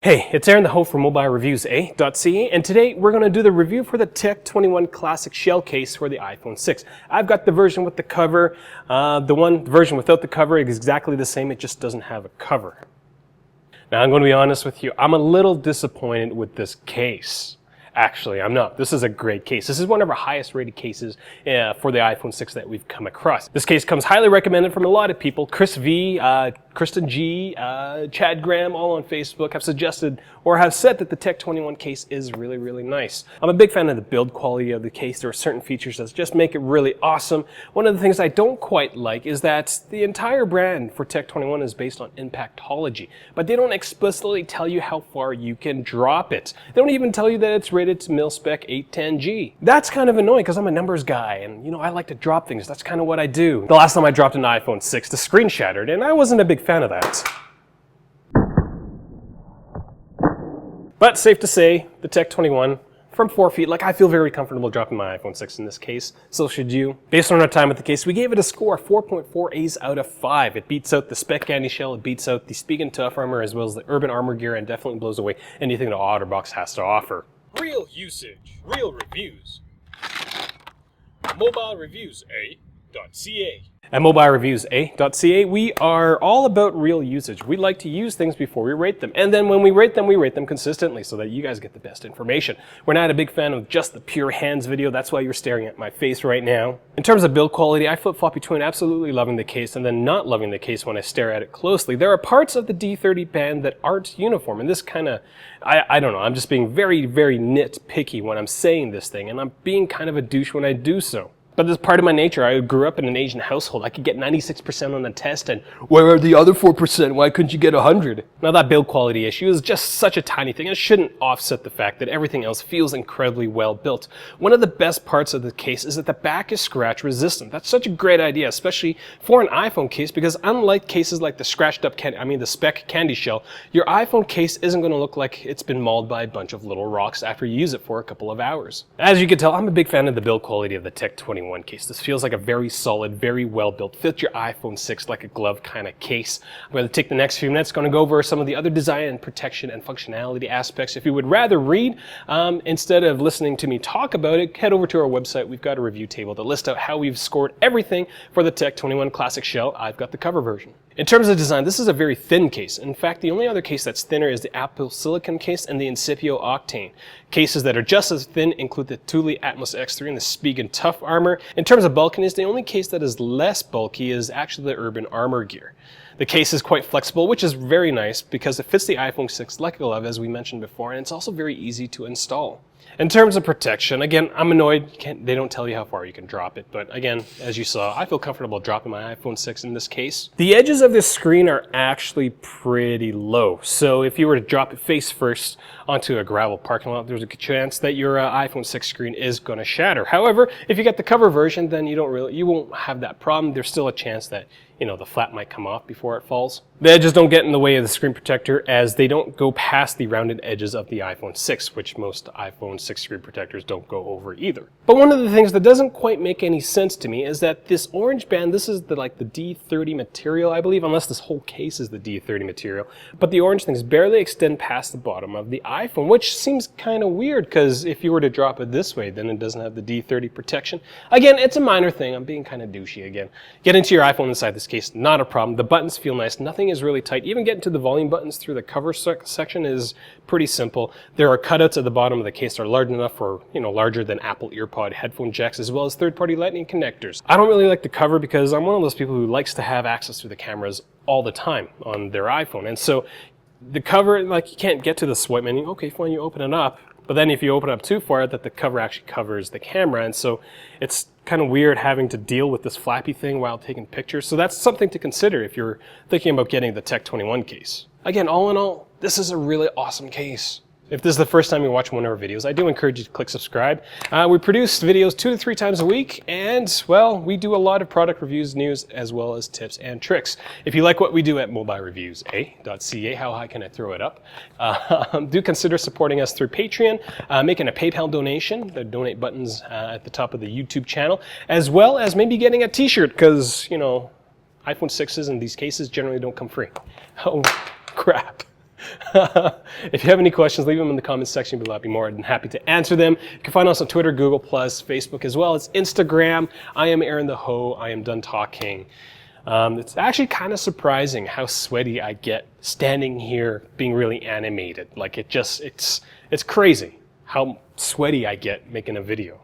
Hey, it's Aaron, the host for Mobilereviews-eh.ca, and today we're going to do the review for the Tech 21 Classic shell case for the iPhone 6. I've got the version with the cover. The version without the cover is exactly the same, it just doesn't have a cover. Now, I'm going to be honest with you, I'm a little disappointed with this case. Actually, I'm not. This is a great case. This is one of our highest rated cases for the iPhone 6 that we've come across. This case comes highly recommended from a lot of people. Chris V, Kristen G, Chad Graham, all on Facebook have suggested or have said that the Tech 21 case is really, really nice. I'm a big fan of the build quality of the case. There are certain features that just make it really awesome. One of the things I don't quite like is that the entire brand for Tech 21 is based on impactology, but they don't explicitly tell you how far you can drop it. They don't even tell you that it's rated to mil-spec 810G. That's kind of annoying because I'm a numbers guy and, you know, I like to drop things. That's kind of what I do. The last time I dropped an iPhone 6, the screen shattered and I wasn't a big fan of that. But safe to say, the Tech 21 from 4 feet, like I feel very comfortable dropping my iPhone 6 in this case, so should you. Based on our time with the case, we gave it a score of 4.4 A's out of 5. It beats out the Speck Candyshell, it beats out the Spigen Tough Armor, as well as the Urban Armor gear, and definitely blows away anything the Otterbox has to offer. Real usage, real reviews. Mobilereviews-eh.ca. At Mobilereviews-eh.ca, we are all about real usage. We like to use things before we rate them. And then when we rate them consistently so that you guys get the best information. We're not a big fan of just the pure hands video. That's why you're staring at my face right now. In terms of build quality, I flip-flop between absolutely loving the case and then not loving the case when I stare at it closely. There are parts of the D30 band that aren't uniform. And this kind of, I don't know, I'm just being very, very nitpicky when I'm saying this thing. And I'm being kind of a douche when I do so. But this is part of my nature. I grew up in an Asian household. I could get 96% on the test, and where are the other 4%? Why couldn't you get 100? Now that build quality issue is just such a tiny thing. It shouldn't offset the fact that everything else feels incredibly well built. One of the best parts of the case is that the back is scratch resistant. That's such a great idea, especially for an iPhone case, because unlike cases like the the Speck Candyshell, your iPhone case isn't going to look like it's been mauled by a bunch of little rocks after you use it for a couple of hours. As you can tell, I'm a big fan of the build quality of the Tech 21 case. This feels like a very solid, very well built, fits your iPhone 6 like a glove kind of case. I'm going to take the next few minutes, going to go over some of the other design and protection and functionality aspects. If you would rather read instead of listening to me talk about it, head over to our website. We've got a review table to list out how we've scored everything for the Tech 21 Classic shell. I've got the cover version. In terms of design, this is a very thin case. In fact, the only other case that's thinner is the Apple Silicon case and the Incipio Octane. Cases that are just as thin include the Thule Atmos X3 and the Spigen Tough Armor. In terms of bulkiness, the only case that is less bulky is actually the Urban Armor gear. The case is quite flexible, which is very nice because it fits the iPhone 6 like a glove, as we mentioned before, and it's also very easy to install. In terms of protection, again, I'm annoyed. They don't tell you how far you can drop it, but again, as you saw, I feel comfortable dropping my iPhone 6 in this case. The edges of this screen are actually pretty low, so if you were to drop it face first onto a gravel parking lot, there's a good chance that your iPhone 6 screen is going to shatter. However, if you get the cover version, then you won't have that problem. There's still a chance that, you know, the flap might come off before it falls. The edges don't get in the way of the screen protector as they don't go past the rounded edges of the iPhone 6, which most iPhone 6 screen protectors don't go over either. But one of the things that doesn't quite make any sense to me is that this orange band, this is the D30 material, I believe, unless this whole case is the D30 material. But the orange things barely extend past the bottom of the iPhone, which seems kind of weird because if you were to drop it this way, then it doesn't have the D30 protection. Again, it's a minor thing. I'm being kind of douchey again. Get into your iPhone inside this case, not a problem. The buttons feel nice. Nothing is really tight. Even getting to the volume buttons through the cover section is pretty simple. There are cutouts at the bottom of the case that are large enough for, you know, larger than Apple EarPod headphone jacks, as well as third-party lightning connectors. I don't really like the cover because I'm one of those people who likes to have access to the cameras all the time on their iPhone. And so the cover, like, you can't get to the swipe menu. Okay, fine, you open it up. But then if you open it up too far, that the cover actually covers the camera. And so it's kind of weird having to deal with this flappy thing while taking pictures. So that's something to consider if you're thinking about getting the Tech 21 case. Again, all in all, this is a really awesome case. If this is the first time you watch one of our videos, I do encourage you to click subscribe. We produce videos 2 to 3 times a week, and, well, we do a lot of product reviews, news, as well as tips and tricks. If you like what we do at Mobilereviews-eh.ca, how high can I throw it up? Do consider supporting us through Patreon, making a PayPal donation. The donate button's at the top of the YouTube channel, as well as maybe getting a t-shirt, because, you know, iPhone 6s in these cases generally don't come free. Oh, crap. If you have any questions, leave them in the comments section below. I'd be more than happy to answer them. You can find us on Twitter, Google+, Facebook as well as Instagram. I am Aaron the Ho. I am done talking. It's actually kind of surprising how sweaty I get standing here being really animated. Like it's crazy how sweaty I get making a video.